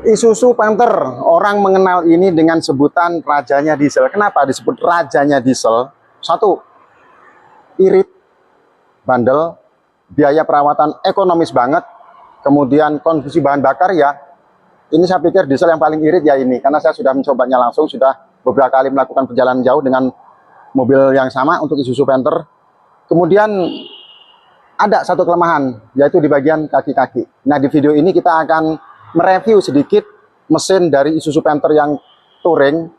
Isuzu Panther, orang mengenal ini dengan sebutan rajanya diesel. Kenapa disebut rajanya diesel? Satu, irit, bandel, biaya perawatan ekonomis banget, kemudian konsumsi bahan bakar ya, ini saya pikir diesel yang paling irit ya ini, karena saya sudah mencobanya langsung, sudah beberapa kali melakukan perjalanan jauh dengan mobil yang sama untuk Isuzu Panther. Kemudian ada satu kelemahan, yaitu di bagian kaki-kaki. Nah, di video ini kita akan mereview sedikit mesin dari Isuzu Panther yang touring,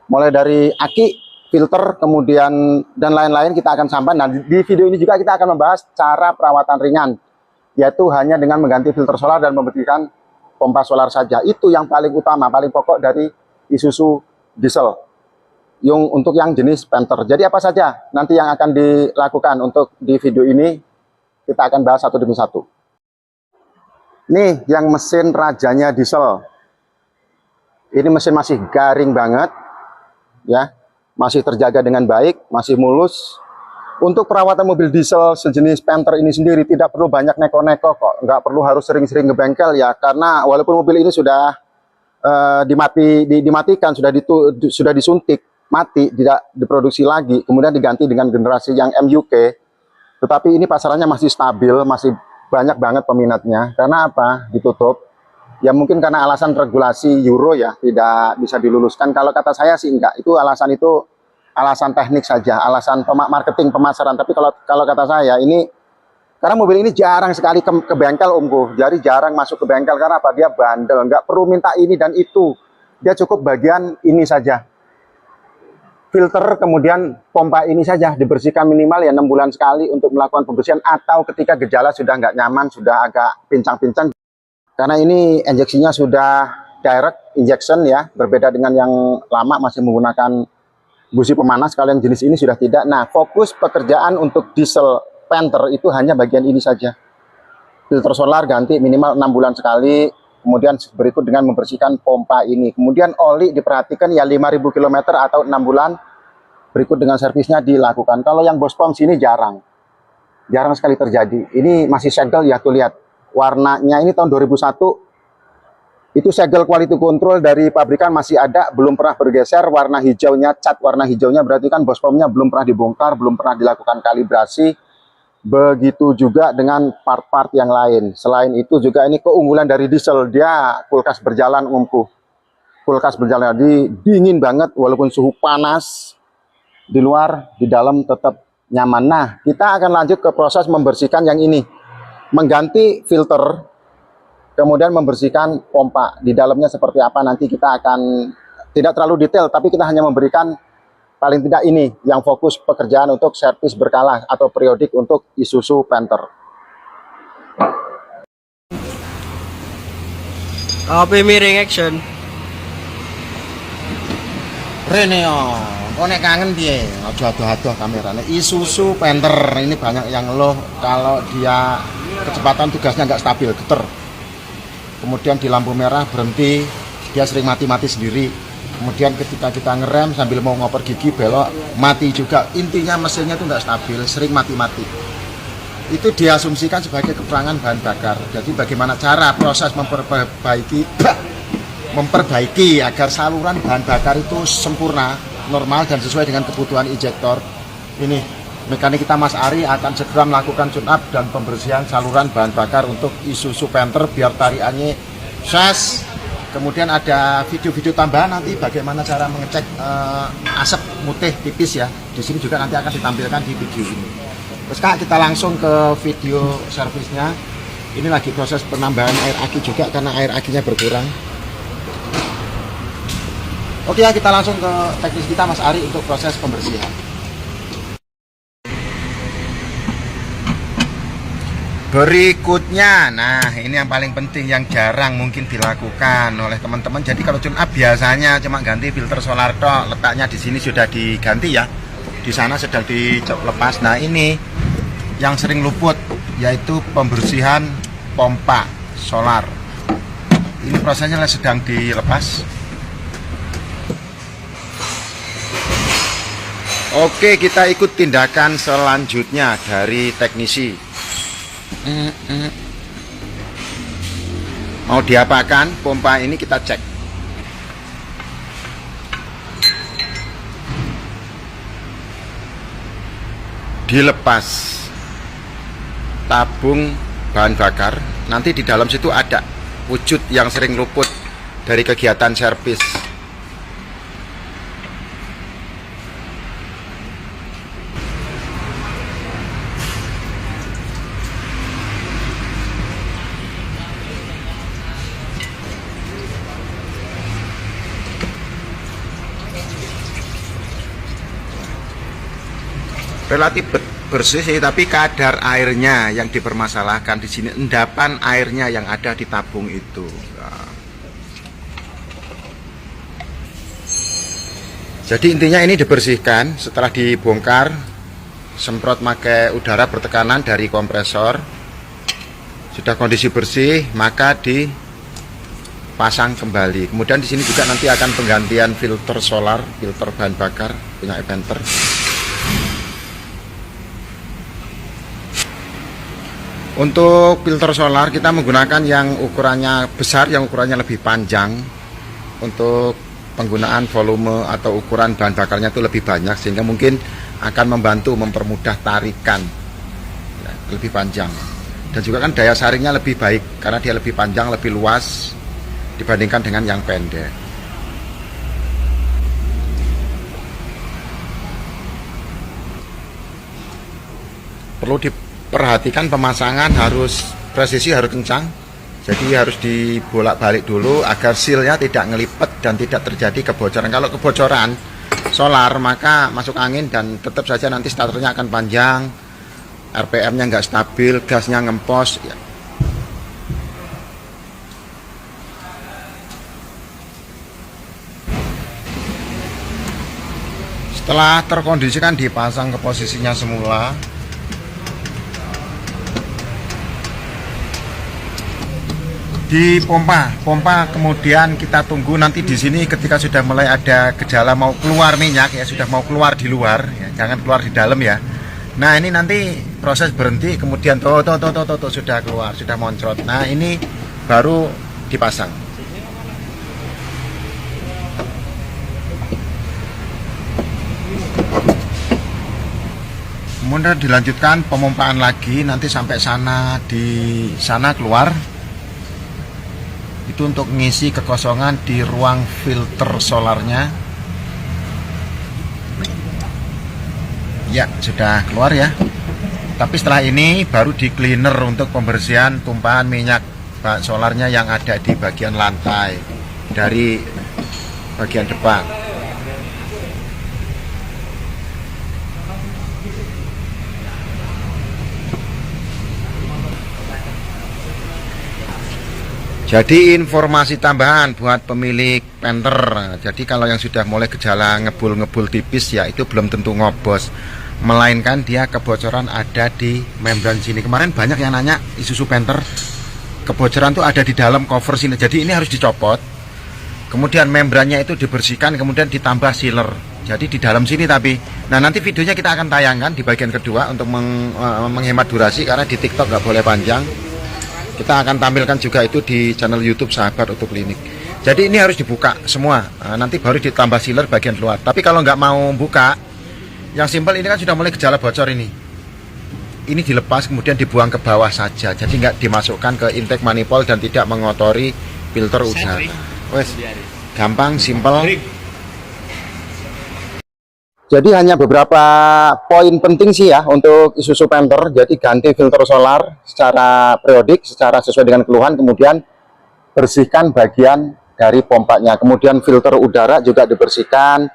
mulai dari aki, filter, kemudian dan lain-lain kita akan sampai. Nah, di video ini juga kita akan membahas cara perawatan ringan, yaitu hanya dengan mengganti filter solar dan membersihkan pompa solar saja. Itu yang paling utama, paling pokok dari Isuzu diesel untuk yang jenis Panther. Jadi apa saja nanti yang akan dilakukan untuk di video ini, kita akan bahas satu demi satu. Nih yang mesin rajanya diesel. Ini mesin masih garing banget ya, masih terjaga dengan baik, masih mulus. Untuk perawatan mobil diesel sejenis Panther ini sendiri tidak perlu banyak neko-neko kok, nggak perlu harus sering-sering ke bengkel ya, karena walaupun mobil ini sudah dimatikan, sudah disuntik mati, tidak diproduksi lagi, kemudian diganti dengan generasi yang MUK, tetapi ini pasarannya masih stabil, masih banyak banget peminatnya. Karena apa ditutup? Ya mungkin karena alasan regulasi Euro ya, tidak bisa diluluskan. Kalau kata saya sih enggak, itu alasan teknik saja, alasan marketing pemasaran. Tapi kalau kata saya ini, karena mobil ini jarang sekali ke bengkel omku, jadi jarang masuk ke bengkel. Karena apa? Dia bandel, nggak perlu minta ini dan itu, dia cukup bagian ini saja, filter, kemudian pompa ini saja dibersihkan minimal ya 6 bulan sekali untuk melakukan pembersihan, atau ketika gejala sudah nggak nyaman, sudah agak pincang-pincang. Karena ini injeksinya sudah direct injection ya, berbeda dengan yang lama masih menggunakan busi pemanas. Kalau yang jenis ini sudah tidak. Nah, fokus pekerjaan untuk diesel Panther itu hanya bagian ini saja. Filter solar ganti minimal 6 bulan sekali, kemudian berikut dengan membersihkan pompa ini. Kemudian oli diperhatikan ya 5.000 km atau 6 bulan, berikut dengan servisnya dilakukan. Kalau yang Bospom sini jarang sekali terjadi. Ini masih segel ya, tuh lihat. Warnanya ini tahun 2001. Itu segel quality control dari pabrikan masih ada, belum pernah bergeser. Warna hijaunya, cat warna hijaunya berarti kan Bospomnya belum pernah dibongkar, belum pernah dilakukan kalibrasi. Begitu juga dengan part-part yang lain. Selain itu juga ini keunggulan dari diesel, dia kulkas berjalan umumku. Kulkas berjalan, jadi dingin banget walaupun suhu panas di luar, di dalam tetap nyaman. Nah, kita akan lanjut ke proses membersihkan yang ini. Mengganti filter, kemudian membersihkan pompa. Di dalamnya seperti apa nanti kita akan tidak terlalu detail, tapi kita hanya memberikan paling tidak ini yang fokus pekerjaan untuk servis berkala atau periodik untuk Isuzu Panther. Apa miring action? Rene oh nek kangen piye? Aduh kameranya. Isuzu Panther ini banyak yang ngeluh kalau dia kecepatan tugasnya nggak stabil, geter. Kemudian di lampu merah berhenti, dia sering mati-mati sendiri. Kemudian ketika kita ngerem sambil mau ngoper gigi belok, mati juga. Intinya mesinnya itu nggak stabil, sering mati-mati. Itu diasumsikan sebagai kekurangan bahan bakar. Jadi bagaimana cara proses memperbaiki agar saluran bahan bakar itu sempurna, normal dan sesuai dengan kebutuhan injektor. Ini mekanik kita Mas Ari akan segera melakukan tune up dan pembersihan saluran bahan bakar untuk Isuzu Panther biar tariannya sas. Kemudian ada video-video tambahan nanti bagaimana cara mengecek asap mutih tipis ya. Di sini juga nanti akan ditampilkan di video ini. Terus Kak, kita langsung ke video servisnya. Ini lagi proses penambahan air aki juga karena air akinya berkurang. Oke ya, kita langsung ke teknis kita Mas Ari untuk proses pembersihan. Berikutnya, nah ini yang paling penting, yang jarang mungkin dilakukan oleh teman-teman. Jadi kalau tune up biasanya cuma ganti filter solar tok, letaknya di sini sudah diganti ya, di sana sedang dilepas. Nah ini yang sering luput, yaitu pembersihan pompa solar. Ini prosesnya sedang dilepas. Oke, kita ikut tindakan selanjutnya dari teknisi. mau diapakan pompa ini, kita cek. Dilepas tabung bahan bakar, nanti di dalam situ ada wujud yang sering luput dari kegiatan servis. Relatif bersih sih, tapi kadar airnya yang dipermasalahkan di sini, endapan airnya yang ada di tabung itu. Nah. Jadi intinya ini dibersihkan setelah dibongkar, semprot pakai udara bertekanan dari kompresor. Sudah kondisi bersih, maka dipasang kembali. Kemudian di sini juga nanti akan penggantian filter solar, filter bahan bakar punya Eventer. Untuk filter solar kita menggunakan yang ukurannya besar, yang ukurannya lebih panjang. Untuk penggunaan volume atau ukuran bahan bakarnya itu lebih banyak, sehingga mungkin akan membantu mempermudah tarikan ya, lebih panjang. Dan juga kan daya saringnya lebih baik karena dia lebih panjang, lebih luas dibandingkan dengan yang pendek. Perlu diperhatikan pemasangan, harus presisi, harus kencang. Jadi harus dibolak-balik dulu agar sealnya tidak ngelipet dan tidak terjadi kebocoran. Kalau kebocoran solar maka masuk angin dan tetap saja nanti starternya akan panjang, RPM-nya nggak stabil, gasnya ngempos. Ya. Setelah terkondisikan, dipasang ke posisinya semula. Dipompa, kemudian kita tunggu nanti di sini ketika sudah mulai ada gejala mau keluar minyak ya, sudah mau keluar di luar ya, jangan keluar di dalam ya. Nah ini nanti proses berhenti, kemudian sudah keluar, sudah moncrot. Nah ini baru dipasang. Kemudian dilanjutkan pemompaan lagi, nanti sampai sana, di sana keluar. Itu untuk mengisi kekosongan di ruang filter solarnya. Ya, sudah keluar ya. Tapi setelah ini baru di cleaner untuk pembersihan tumpahan minyak solarnya yang ada di bagian lantai dari bagian depan. Jadi informasi tambahan buat pemilik Panther. Jadi kalau yang sudah mulai gejala ngebul-ngebul tipis ya itu belum tentu ngobos, melainkan dia kebocoran ada di membran sini. Kemarin banyak yang nanya Isuzu Panther kebocoran tuh ada di dalam cover sini. Jadi ini harus dicopot. Kemudian membrannya itu dibersihkan, kemudian ditambah sealer. Jadi di dalam sini tapi. Nah nanti videonya kita akan tayangkan di bagian kedua untuk menghemat durasi karena di TikTok nggak boleh panjang. Kita akan tampilkan juga itu di channel YouTube Sahabat Auto Klinik. Jadi ini harus dibuka semua, nanti baru ditambah sealer bagian luar. Tapi kalau nggak mau buka, yang simpel ini kan sudah mulai gejala bocor ini. Ini dilepas kemudian dibuang ke bawah saja. Jadi nggak dimasukkan ke intake manifold dan tidak mengotori filter udara. Wes, gampang, simpel. Jadi hanya beberapa poin penting sih ya untuk Isuzu Panther. Jadi ganti filter solar secara periodik, secara sesuai dengan keluhan, kemudian bersihkan bagian dari pompanya. Kemudian filter udara juga dibersihkan.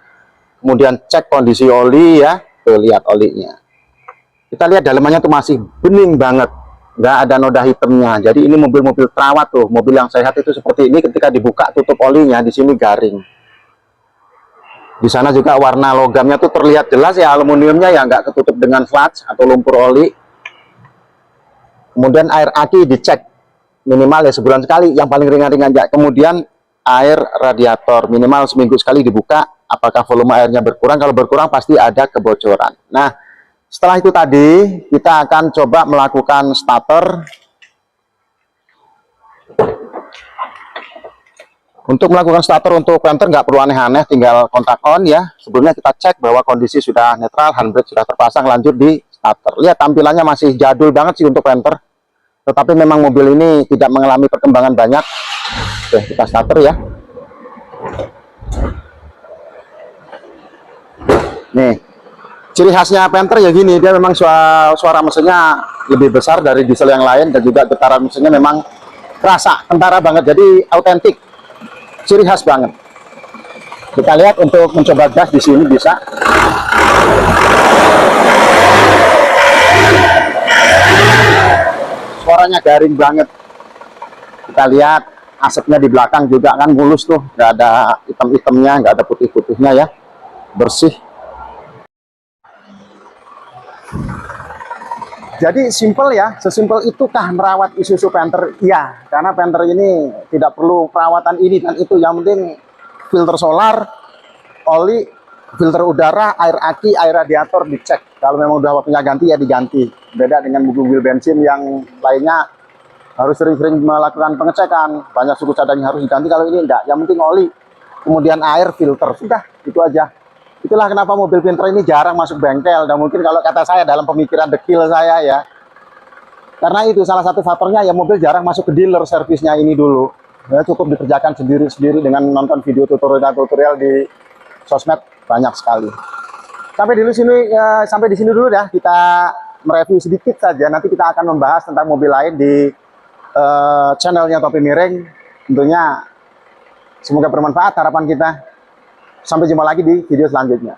Kemudian cek kondisi oli ya, tuh lihat olinya. Kita lihat dalamannya tuh masih bening banget, nggak ada noda hitamnya. Jadi ini mobil-mobil terawat tuh, mobil yang sehat itu seperti ini. Ketika dibuka tutup olinya, di sini garing. Di sana juga warna logamnya tuh terlihat jelas ya, aluminiumnya ya nggak ketutup dengan sludge atau lumpur oli. Kemudian air aki dicek minimal ya sebulan sekali, yang paling ringan-ringan ya. Kemudian air radiator minimal seminggu sekali dibuka, apakah volume airnya berkurang. Kalau berkurang pasti ada kebocoran. Nah setelah itu tadi kita akan coba melakukan starter. Untuk melakukan starter untuk Panther nggak perlu aneh-aneh, tinggal kontak on ya. Sebelumnya kita cek bahwa kondisi sudah netral, handbrake sudah terpasang, lanjut di starter. Lihat tampilannya masih jadul banget sih untuk Panther. Tetapi memang mobil ini tidak mengalami perkembangan banyak. Oke, kita starter ya. Nih, ciri khasnya Panther ya gini, dia memang suara mesinnya lebih besar dari diesel yang lain, dan juga getaran mesinnya memang kerasa, kentara banget, jadi autentik. Ciri khas banget. Kita lihat untuk mencoba gas di sini bisa. Suaranya garing banget. Kita lihat asapnya di belakang juga kan mulus tuh, nggak ada hitam-hitamnya, nggak ada putih-putihnya ya, bersih. Jadi simple ya, sesimpel itukah merawat Isuzu Panther? Iya, karena Panther ini tidak perlu perawatan ini dan itu. Yang penting filter solar, oli, filter udara, air aki, air radiator dicek. Kalau memang udah waktunya ganti ya diganti. Beda dengan mobil bensin yang lainnya harus sering-sering melakukan pengecekan. Banyak suku cadang yang harus diganti, kalau ini enggak. Yang penting oli, kemudian air, filter, sudah, itu aja. Itulah kenapa mobil Panther ini jarang masuk bengkel, dan mungkin kalau kata saya dalam pemikiran dekil saya ya, karena itu salah satu faktornya ya, mobil jarang masuk ke dealer servisnya ini dulu. Ya, cukup dikerjakan sendiri-sendiri dengan nonton video tutorial di sosmed banyak sekali. Sampai di sini dulu ya, kita mereview sedikit saja. Nanti kita akan membahas tentang mobil lain di channelnya Topi Miring. Tentunya semoga bermanfaat harapan kita. Sampai jumpa lagi di video selanjutnya.